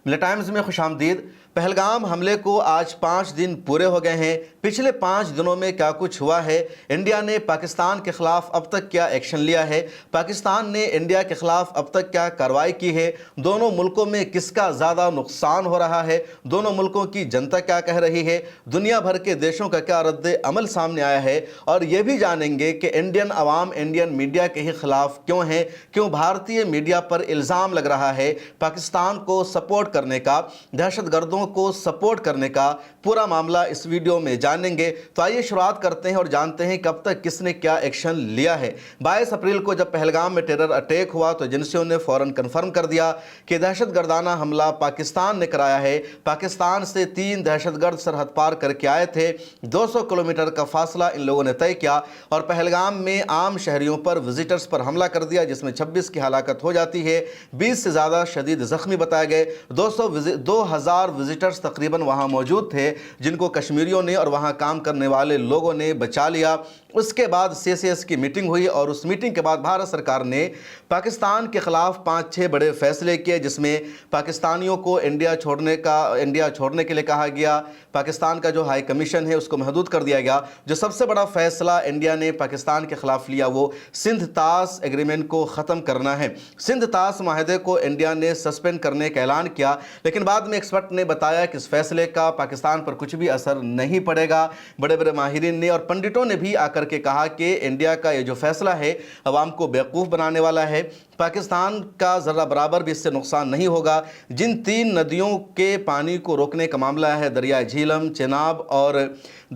ملت ٹائمز میں خوش آمدید۔ پہلگام حملے کو آج 5 دن پورے ہو گئے ہیں۔ پچھلے 5 دنوں میں کیا کچھ ہوا ہے؟ انڈیا نے پاکستان کے خلاف اب تک کیا ایکشن لیا ہے؟ پاکستان نے انڈیا کے خلاف اب تک کیا کارروائی کی ہے؟ دونوں ملکوں میں کس کا زیادہ نقصان ہو رہا ہے؟ دونوں ملکوں کی جنتا کیا کہہ رہی ہے؟ دنیا بھر کے دیشوں کا کیا رد عمل سامنے آیا ہے؟ اور یہ بھی جانیں گے کہ انڈین عوام انڈین میڈیا کے ہی خلاف کیوں ہیں؟ کیوں بھارتی میڈیا پر الزام لگ رہا ہے پاکستان کو سپورٹ کرنے کا، دہشت گردوں کو سپورٹ کرنے کا؟ پورا معاملہ اس ویڈیو میں جانیں گے۔ تو آئیے شروعات کرتے ہیں اور جانتے ہیں کہ اب تک کس نے کیا ایکشن لیا ہے۔ 22 اپریل کو جب پہلگام میں ٹیرر اٹیک ہوا تو ایجنسیوں نے فوراً کنفرم کر دیا کہ دہشت گردانہ حملہ پاکستان نے کرایا ہے۔ پاکستان سے 3 دہشت گرد سرحد پار کر کے آئے تھے۔ 200 کلومیٹر کا فاصلہ ان لوگوں نے طے کیا اور پہلگام میں عام شہریوں پر وزٹرز پر حملہ کر دیا، جس میں 26 کی ہلاکت ہو جاتی ہے، 20 سے زیادہ شدید زخمی بتائے گئے۔ 2000 وزٹرز تقریباً وہاں موجود تھے جن کو کشمیریوں نے اور وہاں کام کرنے والے لوگوں نے بچا لیا۔ اس کے بعد CCS کی میٹنگ ہوئی اور اس میٹنگ کے بعد بھارت سرکار نے پاکستان کے خلاف 5-6 بڑے فیصلے کیے، جس میں پاکستانیوں کو انڈیا چھوڑنے کے لیے کہا گیا۔ پاکستان کا جو ہائی کمیشن ہے اس کو محدود کر دیا گیا۔ جو سب سے بڑا فیصلہ انڈیا نے پاکستان کے خلاف لیا وہ سندھ طاس ایگریمنٹ کو ختم کرنا ہے۔ سندھ طاس معاہدے کو انڈیا نے سسپینڈ کرنے کا اعلان کیا، لیکن بعد میں ایکسپرٹ نے بتایا کہ اس فیصلے کا پاکستان پر کچھ بھی اثر نہیں پڑے گا۔ بڑے بڑے ماہرین نے اور پنڈتوں نے بھی آ کر کے کہا کہ انڈیا کا یہ جو فیصلہ ہے عوام کو بیوقوف بنانے والا ہے۔ پاکستان کا ذرہ برابر بھی اس سے نقصان نہیں ہوگا۔ جن 3 ندیوں کے پانی کو روکنے کا معاملہ ہے، دریائے جھیلم، چناب اور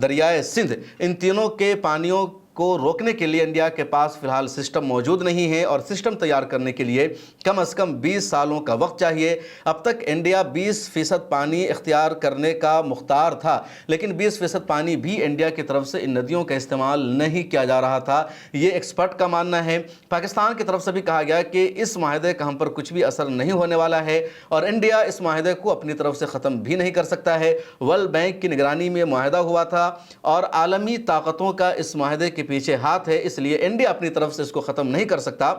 دریائے سندھ، ان تینوں کے پانیوں کو روکنے کے لیے انڈیا کے پاس فی الحال سسٹم موجود نہیں ہے، اور سسٹم تیار کرنے کے لیے کم از کم 20 سالوں کا وقت چاہیے۔ اب تک انڈیا 20% پانی اختیار کرنے کا مختار تھا، لیکن 20% پانی بھی انڈیا کی طرف سے ان ندیوں کا استعمال نہیں کیا جا رہا تھا، یہ ایکسپرٹ کا ماننا ہے۔ پاکستان کی طرف سے بھی کہا گیا کہ اس معاہدے کا ہم پر کچھ بھی اثر نہیں ہونے والا ہے، اور انڈیا اس معاہدے کو اپنی طرف سے ختم بھی نہیں کر سکتا ہے۔ ورلڈ بینک کی نگرانی میں معاہدہ ہوا تھا اور عالمی طاقتوں کا اس معاہدے کے پیچھے ہاتھ ہے، اس لیے انڈیا اپنی طرف سے اس کو ختم نہیں کر سکتا۔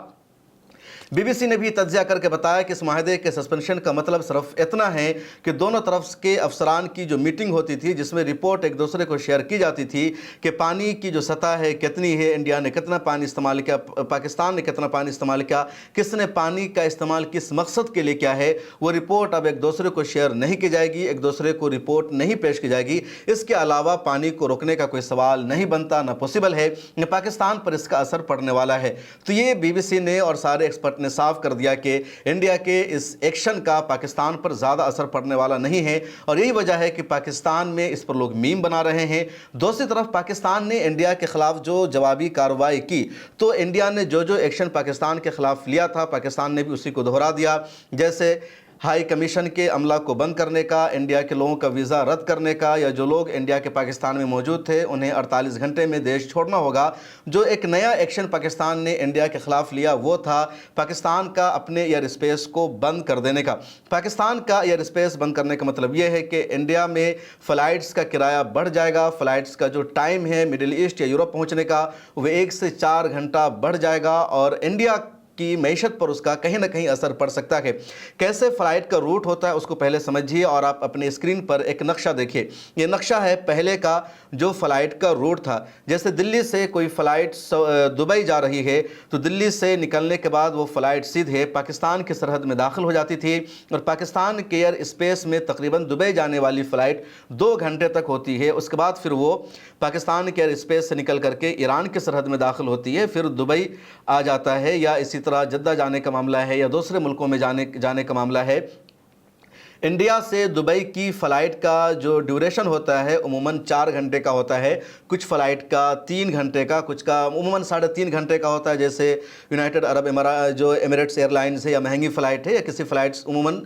BBC نے بھی تجزیہ کر کے بتایا کہ اس معاہدے کے سسپینشن کا مطلب صرف اتنا ہے کہ دونوں طرف کے افسران کی جو میٹنگ ہوتی تھی، جس میں رپورٹ ایک دوسرے کو شیئر کی جاتی تھی کہ پانی کی جو سطح ہے کتنی ہے، انڈیا نے کتنا پانی استعمال کیا، پاکستان نے کتنا پانی استعمال کیا، کس نے پانی کا استعمال کس مقصد کے لیے کیا ہے، وہ رپورٹ اب ایک دوسرے کو شیئر نہیں کی جائے گی، ایک دوسرے کو رپورٹ نہیں پیش کی جائے گی۔ اس کے علاوہ پانی کو روکنے کا کوئی سوال نہیں بنتا، نہ پاسبل ہے، نہ پاکستان پر اس کا اثر پڑنے والا ہے۔ تو یہ BBC نے اور سارے ایکسپرٹ نے صاف کر دیا کہ انڈیا کے اس ایکشن کا پاکستان پر زیادہ اثر پڑنے والا نہیں ہے، اور یہی وجہ ہے کہ پاکستان میں اس پر لوگ میم بنا رہے ہیں۔ دوسری طرف پاکستان نے انڈیا کے خلاف جو جوابی کارروائی کی، تو انڈیا نے جو ایکشن پاکستان کے خلاف لیا تھا، پاکستان نے بھی اسی کو دہرا دیا، جیسے ہائی کمیشن کے عملہ کو بند کرنے کا، انڈیا کے لوگوں کا ویزا رد کرنے کا، یا جو لوگ انڈیا کے پاکستان میں موجود تھے انہیں 48 گھنٹے میں دیش چھوڑنا ہوگا۔ جو ایک نیا ایکشن پاکستان نے انڈیا کے خلاف لیا وہ تھا پاکستان کا اپنے ایئر اسپیس کو بند کر دینے کا۔ پاکستان کا ایئر اسپیس بند کرنے کا مطلب یہ ہے کہ انڈیا میں فلائٹس کا کرایہ بڑھ جائے گا، فلائٹس کا جو ٹائم ہے مڈل ایسٹ یا یورپ پہنچنے کا وہ 1 سے 4 گھنٹہ بڑھ جائے گا، اور انڈیا کی معیشت پر اس کا کہیں نہ کہیں اثر پڑ سکتا ہے۔ کیسے فلائٹ کا روٹ ہوتا ہے اس کو پہلے سمجھیے، اور آپ اپنے اسکرین پر ایک نقشہ دیکھیے۔ یہ نقشہ ہے پہلے کا جو فلائٹ کا روٹ تھا۔ جیسے دلی سے کوئی فلائٹ دبئی جا رہی ہے تو دلی سے نکلنے کے بعد وہ فلائٹ سیدھے پاکستان کی سرحد میں داخل ہو جاتی تھی، اور پاکستان کے ایئر اسپیس میں تقریباً دبئی جانے والی فلائٹ 2 گھنٹے تک ہوتی ہے۔ اس کے بعد پھر وہ پاکستان کے ایئر اسپیس سے نکل کر کے ایران کی سرحد میں داخل ہوتی ہے، پھر دبئی آ جاتا ہے، یا اسی طرح جدہ جانے کا معاملہ ہے، یا دوسرے ملکوں میں جانے کا معاملہ ہے۔ انڈیا سے دبئی کی فلائٹ کا جو ڈیوریشن ہوتا ہے عموماً 4 گھنٹے کا ہوتا ہے، کچھ فلائٹ کا 3 گھنٹے کا، کچھ کا عموماً 3.5 گھنٹے کا ہوتا ہے، جیسے یونائٹڈ عرب امارات جو ایمریٹس ایئر لائنز ہے یا مہنگی فلائٹ ہے، یا کسی فلائٹس عموماً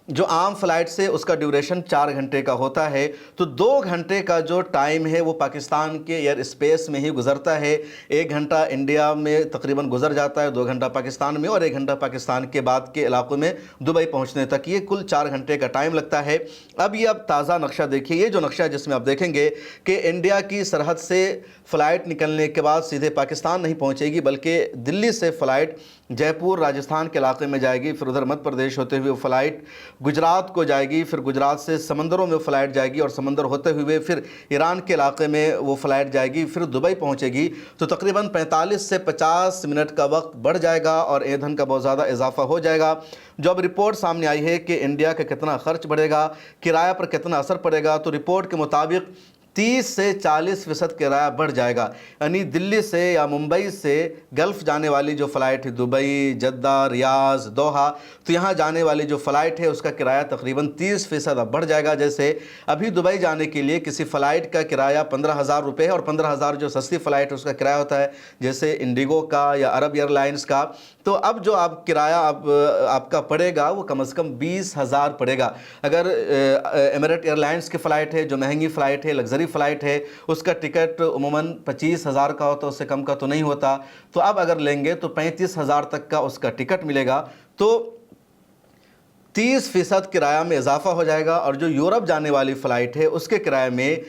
جو عام فلائٹ سے اس کا ڈیوریشن 4 گھنٹے کا ہوتا ہے۔ تو 2 گھنٹے کا جو ٹائم ہے وہ پاکستان کے ایئر اسپیس میں ہی گزرتا ہے۔ 1 گھنٹہ انڈیا میں تقریباً گزر جاتا ہے، 2 گھنٹہ پاکستان میں، اور 1 گھنٹہ پاکستان کے بعد کے علاقوں میں دبئی پہنچنے تک، یہ کل 4 گھنٹے کا ٹائم لگتا ہے۔ اب تازہ نقشہ دیکھیے، یہ جو نقشہ ہے جس میں آپ دیکھیں گے کہ انڈیا کی سرحد سے فلائٹ نکلنے کے بعد سیدھے پاکستان نہیں پہنچے گی، بلکہ دلی سے فلائٹ जयपुर राजस्थान के इलाके में जाएगी, फिर उधर मध्य प्रदेश होते हुए वो फ़्लाइट गुजरात को जाएगी, फिर गुजरात से समंदरों में वो फ़्लाइट जाएगी और समंदर होते हुए फिर ईरान के इलाके में वो फ़्लाइट जाएगी, फिर दुबई पहुंचेगी। तो तकरीबन 45 से 50 मिनट का वक्त बढ़ जाएगा और ईंधन का बहुत ज़्यादा इजाफा हो जाएगा। जो अब रिपोर्ट सामने आई है कि इंडिया का कितना खर्च बढ़ेगा, किराया पर कितना असर पड़ेगा, तो रिपोर्ट के मुताबिक 30 से 40% किराया बढ़ जाएगा। यानी दिल्ली से या मुंबई से गल्फ़ जाने वाली जो फ़्लाइट है, दुबई, जद्दा, रियाज, दोहा, तो यहाँ जाने वाली जो फ़्लाइट है उसका किराया तकरीबन 30% अब बढ़ जाएगा। जैसे अभी दुबई जाने के लिए किसी फ़्लाइट का किराया 15,000 रुपये है और 15,000 जो सस्ती फ़्लाइट है उसका किराया होता है, जैसे इंडिगो का या अरब एयरलाइंस का। तो अब जो आप किराया आपका पड़ेगा वो कम से कम 20,000 पड़ेगा। अगर एमिरेट एयरलाइंस की फ़्लाइट है जो महंगी फ़्लाइट है, लग्जरी फ़्लाइट है, उसका टिकट उमूमन 25,000 का होता है, उससे कम का तो नहीं होता। तो अब अगर लेंगे तो 35,000 तक का उसका टिकट मिलेगा। तो 30% किराया में इजाफा हो जाएगा और जो यूरोप जाने वाली फ़्लाइट है उसके किराए में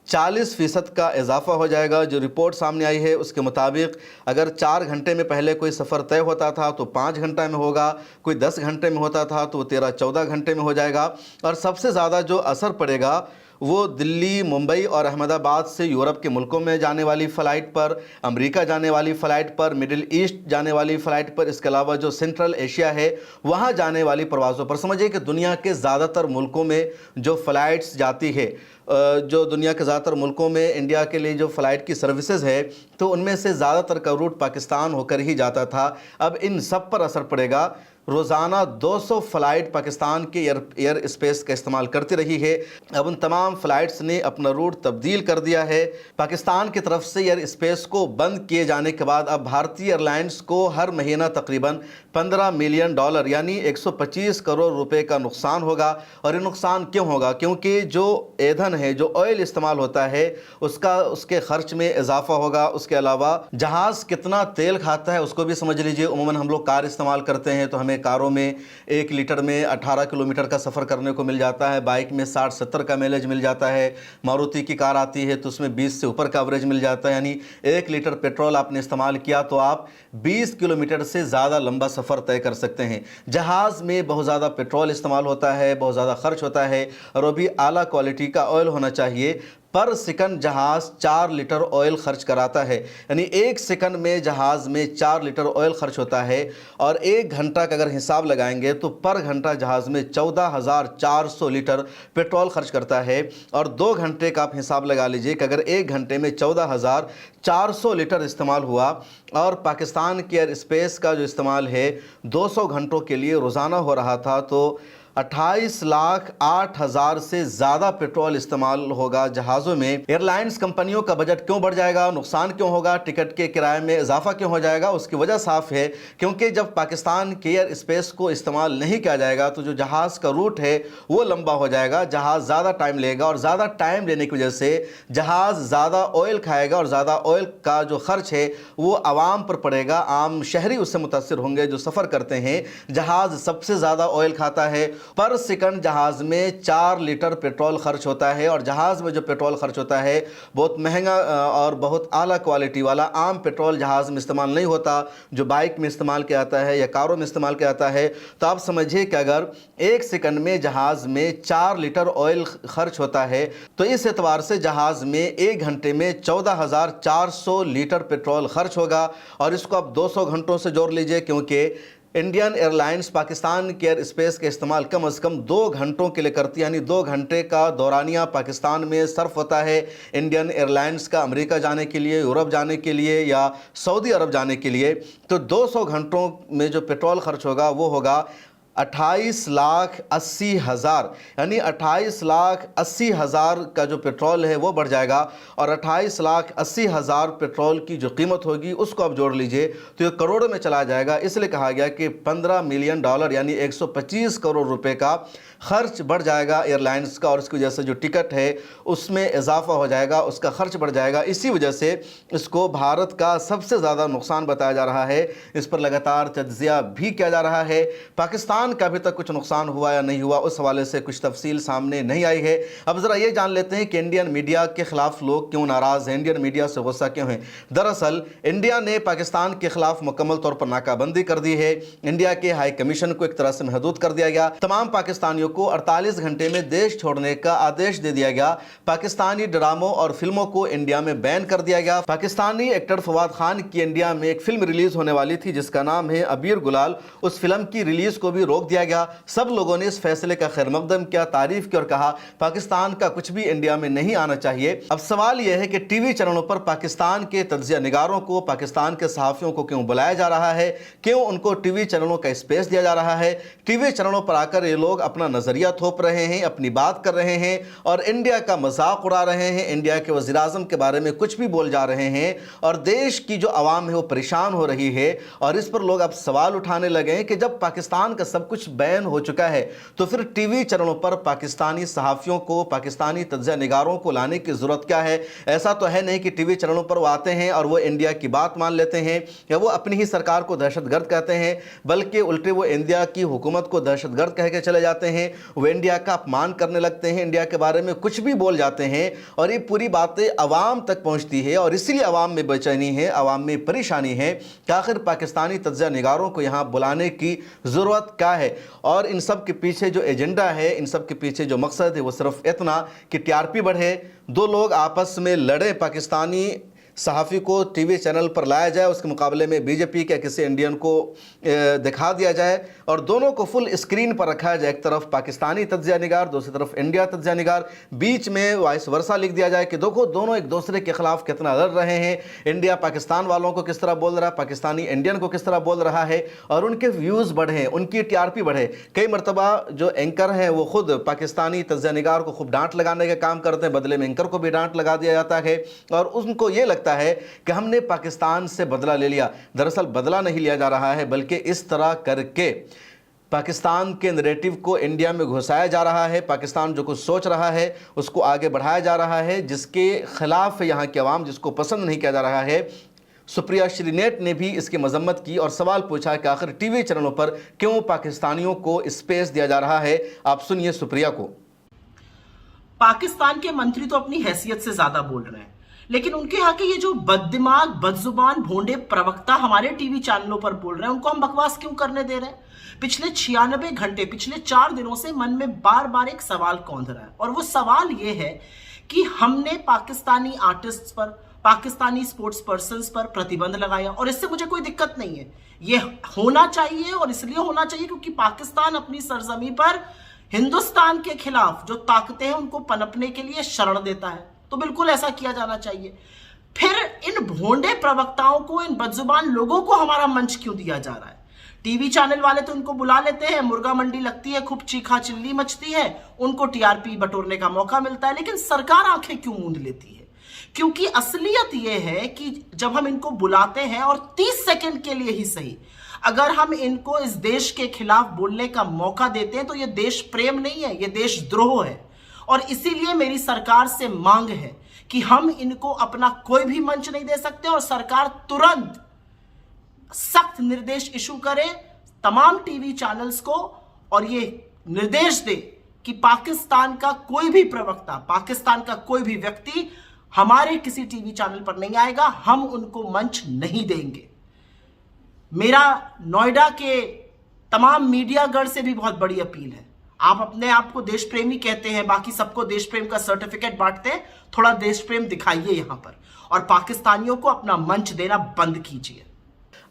40% का इजाफा हो जाएगा। जो रिपोर्ट सामने आई है उसके मुताबिक अगर 4 घंटे में पहले कोई सफ़र तय होता था तो 5 घंटे में होगा, कोई 10 घंटे में होता था तो 13-14 घंटे में हो जाएगा। और सबसे ज़्यादा जो असर पड़ेगा वो दिल्ली, मुंबई और अहमदाबाद से यूरोप के मुल्कों में जाने वाली फ़्लाइट पर, अमेरिका जाने वाली फ़्लाइट पर, मिडिल ईस्ट जाने वाली फ़्लाइट पर, इसके अलावा जो सेंट्रल एशिया है वहाँ जाने वाली प्रवासों पर। समझिए कि दुनिया के ज़्यादातर मुल्कों में जो फ़्लाइट्स जाती है, जो दुनिया के ज़्यादातर मुल्कों में इंडिया के लिए जो फ़्लाइट की सर्विसेज है, तो उनमें से ज़्यादातर का रूट पाकिस्तान होकर ही जाता था। अब इन सब पर असर पड़ेगा। रोज़ाना 200 फ़्लाइट पाकिस्तान के एयर स्पेस का इस्तेमाल करती रही है। अब उन तमाम फ़्लाइट्स ने अपना रूट तब्दील कर दिया है। पाकिस्तान की तरफ से एयर स्पेस को बंद किए जाने के बाद अब भारतीय एयरलाइंस को हर महीना तकरीबन $15 मिलियन यानी 125 करोड़ रुपए का नुकसान होगा। और ये नुकसान क्यों होगा? क्योंकि जो ईंधन है, जो ऑयल इस्तेमाल होता है, उसके खर्च में इजाफा होगा। उसके अलावा जहाज़ कितना तेल खाता है उसको भी समझ लीजिए। उमूमन हम लोग कार इस्तेमाल करते हैं तो हमें कारों में 1 लीटर में 18 किलोमीटर का सफ़र करने को मिल जाता है, बाइक में 60-70 का माइलेज मिल जाता है, मारुति की कार आती है तो उसमें 20 से ऊपर का एवरेज मिल जाता है। यानी 1 लीटर पेट्रोल आपने इस्तेमाल किया तो आप 20 किलोमीटर से ज़्यादा लंबा सफ़र तय कर सकते हैं। जहाज़ में बहुत ज़्यादा पेट्रोल इस्तेमाल होता है, बहुत ज़्यादा खर्च होता है और वो भी आला क्वालिटी का ऑयल होना चाहिए। पर सेकंड जहाज़ 4 लीटर ऑयल खर्च कराता है, यानी 1 सेकंड में जहाज़ में 4 लीटर ऑयल खर्च होता है। और 1 घंटा का अगर हिसाब लगाएंगे तो पर घंटा जहाज़ में 14,400 लीटर पेट्रोल खर्च करता है। और 2 घंटे का आप हिसाब लगा लीजिए कि अगर 1 घंटे में 14,400 लीटर इस्तेमाल हुआ और पाकिस्तान के एयर स्पेस का जो इस्तेमाल है 200 घंटों के लिए रोज़ाना हो रहा था तो 28,08,000 से ज़्यादा पेट्रोल इस्तेमाल होगा जहाज़ों में। एयरलाइंस कंपनियों का बजट क्यों बढ़ जाएगा, नुकसान क्यों होगा, टिकट के किराए में इजाफा क्यों हो जाएगा? उसकी वजह साफ है, क्योंकि जब पाकिस्तान के एयर स्पेस को इस्तेमाल नहीं किया जाएगा तो जो जहाज़ का रूट है वो लंबा हो जाएगा, जहाज़ ज़्यादा टाइम लेगा और ज़्यादा टाइम लेने की वजह से जहाज़ ज़्यादा ऑयल खाएगा और ज़्यादा ऑयल का जो खर्च है वो आवाम पर पड़ेगा। आम शहरी उससे मुतासिर होंगे जो सफ़र करते हैं। जहाज़ सबसे ज़्यादा ऑयल खाता है, पर सेकंड जहाज़ में 4 लीटर पेट्रोल खर्च होता है और जहाज़ में जो पेट्रोल खर्च होता है बहुत महंगा और बहुत आला क्वालिटी वाला आम पेट्रोल जहाज़ में इस्तेमाल नहीं होता, जो बाइक में इस्तेमाल किया जाता है या कारों में इस्तेमाल किया जाता है। तो आप समझिए कि अगर 1 सेकंड में जहाज़ में 4 लीटर ऑयल खर्च होता है तो इस एतबार से जहाज़ में 1 घंटे में 14,400 लीटर पेट्रोल खर्च होगा। और इसको आप 200 घंटों से जोड़ लीजिए, क्योंकि इंडियन एयरलाइंस पाकिस्तान के एयर स्पेस का इस्तेमाल कम से कम 2 घंटों के लिए करती है, यानी 2 घंटे का दौरानिया पाकिस्तान में सर्फ होता है इंडियन एयरलाइंस का अमेरिका जाने के लिए, यूरोप जाने के लिए या सऊदी अरब जाने के लिए। तो 200 घंटों में जो पेट्रोल खर्च होगा वो होगा 28,80,000, यानी 28,80,000 का जो पेट्रोल है वो बढ़ जाएगा। और 28,80,000 पेट्रोल की जो कीमत होगी उसको आप जोड़ लीजिए तो ये करोड़ों में चला जाएगा। इसलिए कहा गया कि $15 मिलियन यानी 125 करोड़ रुपए का खर्च बढ़ जाएगा एयरलाइंस का। और इसकी वजह से जो टिकट है उसमें इजाफा हो जाएगा, उसका खर्च बढ़ जाएगा। इसी वजह से इसको भारत का सबसे ज़्यादा नुकसान बताया जा रहा है। इस पर लगातार तज्ज़िया भी किया जा रहा है। पाकिस्तान पाकिस्तान का अभी तक कुछ नुकसान हुआ या नहीं हुआ, उस हवाले से कुछ तफसील सामने नहीं आई है। अब ज़रा ये जान लेते हैं कि इंडियन मीडिया के ख़िलाफ़ लोग क्यों नाराज़ हैं, इंडियन मीडिया से गुस्सा क्यों है। दरअसल इंडिया ने पाकिस्तान के ख़िलाफ़ मुकम्मल तौर पर नाकाबंदी कर दी है। इंडिया के हाई कमीशन को एक तरह से महदूद कर दिया गया। तमाम पाकिस्तानियों को 48 घंटे में देश छोड़ने का आदेश दे दिया गया। पाकिस्तानी ड्रामों और फिल्मों को इंडिया में बैन कर दिया गया। पाकिस्तानी एक्टर फवाद खान की इंडिया में एक फिल्म रिलीज होने वाली थी जिसका नाम है अबीर गुलाल, उस फिल्म की रिलीज को भी रोक दिया गया। सब लोगों ने इस फैसले का खैर मकदम किया, तारीफ की और कहा पाकिस्तान का कुछ भी इंडिया में नहीं आना चाहिए। अब सवाल यह है कि टीवी चैनलों पर पाकिस्तान के तज्जिया निगारों को, पाकिस्तान के सहाफ़ियों को क्यों बुलाया जा रहा है, क्यों उनको टीवी चैनलों का स्पेस दिया जा रहा है। टीवी चैनलों पर आकर ये लोग अपना नज़रिया थोप रहे हैं, अपनी बात कर रहे हैं और इंडिया का मजाक उड़ा रहे हैं, इंडिया के वज़ीर आज़म के बारे में कुछ भी बोल जा रहे हैं और देश की जो आवाम है वो परेशान हो रही है। और इस पर लोग अब सवाल उठाने लगे हैं कि जब पाकिस्तान का सब कुछ बैन हो चुका है तो फिर टीवी चैनलों पर पाकिस्तानी सहाफ़ियों को, पाकिस्तानी तज्जिया निगारों को लाने की ज़रूरत क्या है। ऐसा तो है नहीं कि टीवी चैनलों पर वो आते हैं और वो इंडिया की बात मान लेते हैं या वो अपनी ही सरकार को दहशतगर्द कहते हैं, बल्कि उल्टे वो इंडिया की हुकूमत को दहशतगर्द कह के चले जाते हैं। वो इंडिया का अपमान करने लगते हैं, इंडिया के बारे में कुछ भी बोल जाते हैं और ये पूरी बातें अवाम तक पहुँचती है और इसीलिए अवाम में बेचैनी है, अवाम में परेशानी है कि आखिर पाकिस्तानी तज्जिया निगारों को यहाँ बुलाने की ज़रूरत क्या है। और इन सब के पीछे जो एजेंडा है, इन सब के पीछे जो मकसद है वो सिर्फ इतना कि टीआरपी बढ़े, दो लोग आपस में लड़े, पाकिस्तानी सहाफ़ी को टीवी चैनल पर लाया जाए, उसके मुकाबले में बीजेपी के किसी इंडियन को दिखा दिया जाए और दोनों को फुल स्क्रीन पर रखा जाए। एक तरफ पाकिस्तानी तज्जिया निगार, दूसरी तरफ इंडिया तज्जिया निगार, बीच में वाइस वर्सा लिख दिया जाए कि देखो दोनों एक दूसरे के खिलाफ कितना लड़ रहे हैं, इंडिया पाकिस्तान वालों को किस तरह बोल रहा है, पाकिस्तानी इंडियन को किस तरह बोल रहा है और उनके व्यूज़ बढ़े, उनकी टीआरपी बढ़े। कई मरतबा जो एंकर हैं वो खुद पाकिस्तानी तज्जिया निगार को खूब डांट लगाने का काम करते हैं, बदले में एंकर को भी डांट लगा दिया जाता है और उनको ये लगता है कि हमने पाकिस्तान से बदला ले लिया। दरअसल बदला नहीं लिया जा रहा है, बल्कि इस तरह करके पाकिस्तान के नैरेटिव को इंडिया में घुसाया जा रहा है। पाकिस्तान जो कुछ सोच रहा है उसको आगे बढ़ाया जा रहा है, जिसके खिलाफ यहाँ की आवाम, जिसको पसंद नहीं किया जा रहा है। सुप्रिया श्रीनेट ने भी इसकी मजम्मत की और सवाल पूछा कि आखिर टीवी चैनलों पर क्यों पाकिस्तानियों को स्पेस दिया जा रहा है। आप सुनिए सुप्रिया को। पाकिस्तान के मंत्री तो अपनी हैसियत से ज्यादा बोल रहे हैं, लेकिन उनके यहाँ के ये जो बददिमाग, बदजुबान, भोंडे प्रवक्ता हमारे टीवी चैनलों पर बोल रहे हैं, उनको हम बकवास क्यों करने दे रहे हैं। पिछले 96 घंटे, पिछले 4 दिनों से मन में बार बार एक सवाल कौंध रहा है और वो सवाल ये है कि हमने पाकिस्तानी आर्टिस्ट्स पर, पाकिस्तानी स्पोर्ट्स पर्सन्स पर प्रतिबंध लगाया और इससे मुझे कोई दिक्कत नहीं है। ये होना चाहिए और इसलिए होना चाहिए क्योंकि पाकिस्तान अपनी सरजमी पर हिंदुस्तान के खिलाफ जो ताकतें हैं उनको पनपने के लिए शरण देता है, तो बिल्कुल ऐसा किया जाना चाहिए। फिर इन भोंडे प्रवक्ताओं को, इन बदजुबान लोगों को हमारा मंच क्यों दिया जा रहा है। टीवी चैनल वाले तो इनको बुला लेते हैं, मुर्गा मंडी लगती है, खूब चीखा चिल्ली मचती है, उनको टीआरपी बटोरने का मौका मिलता है, लेकिन सरकार आंखें क्यों मूंद लेती है। क्योंकि असलियत यह है कि जब हम इनको बुलाते हैं और 30 सेकंड के लिए ही सही अगर हम इनको इस देश के खिलाफ बोलने का मौका देते हैं तो यह देश प्रेम नहीं है, यह देशद्रोह है। और इसीलिए मेरी सरकार से मांग है कि हम इनको अपना कोई भी मंच नहीं दे सकते और सरकार तुरंत सख्त निर्देश इशू करे तमाम टीवी चैनल्स को और ये निर्देश दे कि पाकिस्तान का कोई भी प्रवक्ता, पाकिस्तान का कोई भी व्यक्ति हमारे किसी टीवी चैनल पर नहीं आएगा, हम उनको मंच नहीं देंगे। मेरा नोएडा के तमाम मीडियागढ़ से भी बहुत बड़ी अपील है। आप अपने आप को देश प्रेमी कहते हैं, बाकी सबको देश प्रेम का सर्टिफिकेट बांटते हैं, थोड़ा देश प्रेम दिखाइए यहां पर और पाकिस्तानियों को अपना मंच देना बंद कीजिए।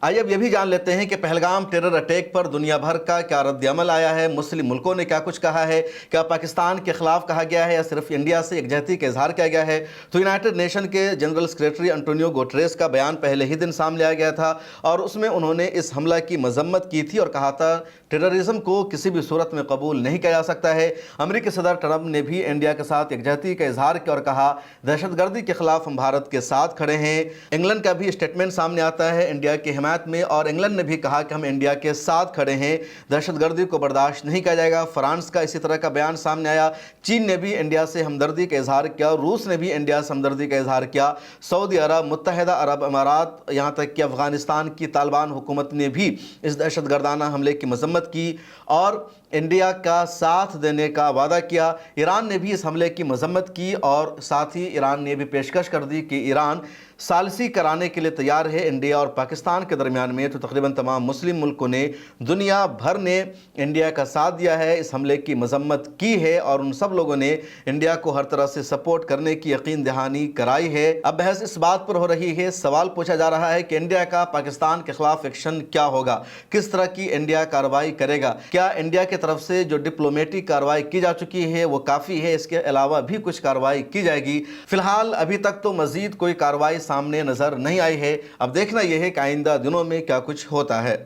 आइए अब ये भी जान लेते हैं कि पहलगाम टेरर अटैक पर दुनिया भर का क्या रद्द-ए-अमल आया है, मुस्लिम मुल्कों ने क्या कुछ कहा है, क्या पाकिस्तान के खिलाफ कहा गया है या सिर्फ इंडिया से यकजहती का इजहार किया गया है। तो यूनाइटेड नेशन के जनरल सेक्रेटरी एंटोनियो गुटेरेस का बयान पहले ही दिन सामने आ गया था और उसमें उन्होंने इस हमला की मजम्मत की थी और कहा था टेररिज्म को किसी भी सूरत में कबूल नहीं किया जा सकता है। अमेरिकी सदर ट्रंप ने भी इंडिया के साथ यकजहती का इजहार किया और कहा दहशतगर्दी के खिलाफ हम भारत के साथ खड़े हैं। इंग्लैंड का भी स्टेटमेंट सामने आता है इंडिया की हिमायत में और इंग्लैंड ने भी कहा कि हम इंडिया के साथ खड़े हैं, दहशतगर्दी को बर्दाश्त नहीं किया जाएगा। फ्रांस का इसी तरह का बयान सामने आया। चीन ने भी इंडिया से हमदर्दी का इजहार किया, रूस ने भी इंडिया से हमदर्दी का इजहार किया। सऊदी अरब, मुत्तहिदा अरब अमारात, यहाँ तक कि अफगानिस्तान की तालिबान हुकूमत ने भी इस दहशतगर्दाना हमले की मजम्मत मजम्मत की और इंडिया का साथ देने का वादा किया। ईरान ने भी इस हमले की मजम्मत की और साथ ही ईरान ने भी पेशकश कर दी कि ईरान सालसी कराने के लिए तैयार है। इंडिया और पाकिस्तान के दरमियान में तो तकरीबन तमाम मुस्लिम मुल्कों ने, दुनिया भर ने इंडिया का साथ दिया है, इस हमले की मजम्मत की है और उन सब लोगों ने इंडिया को हर तरह से सपोर्ट करने की यकीन दहानी कराई है। अब बहस इस बात पर हो रही है, सवाल पूछा जा रहा है कि इंडिया का पाकिस्तान के खिलाफ एक्शन क्या होगा, किस तरह की इंडिया कार्रवाई करेगा। क्या इंडिया की तरफ से जो डिप्लोमेटिक कार्रवाई की जा चुकी है वो काफ़ी है, इसके अलावा भी कुछ कार्रवाई की जाएगी? फिलहाल अभी तक तो मज़ीद कोई कार्रवाई सामने नज़र नहीं आई है। अब देखना यह है कि आइंदा दिनों में क्या कुछ होता है।